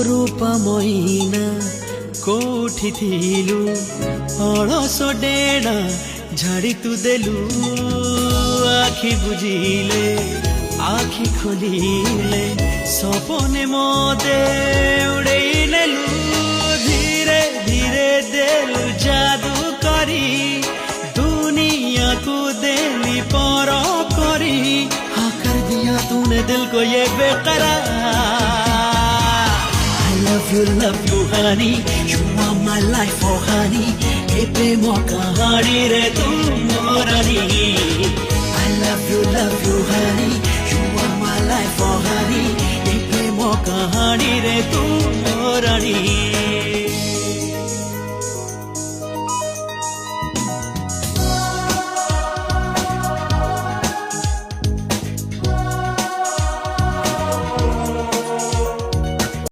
रूपमयीना कोठी थिलु अलस डेणा झाड़ी तू देलु आखि बुझिले आखि खोलिले सपने मदे उड़े नेलु धीरे धीरे देलु जादू करी दुनिया को देली पर करी हाँ कर दिया तूने दिल को ये बेकरार love you honey you are my life oh honey ए प्रेम कहानी रे तुम मोरनी I love you honey you are my life oh honey ए प्रेम कहानी रे तुम मोरनी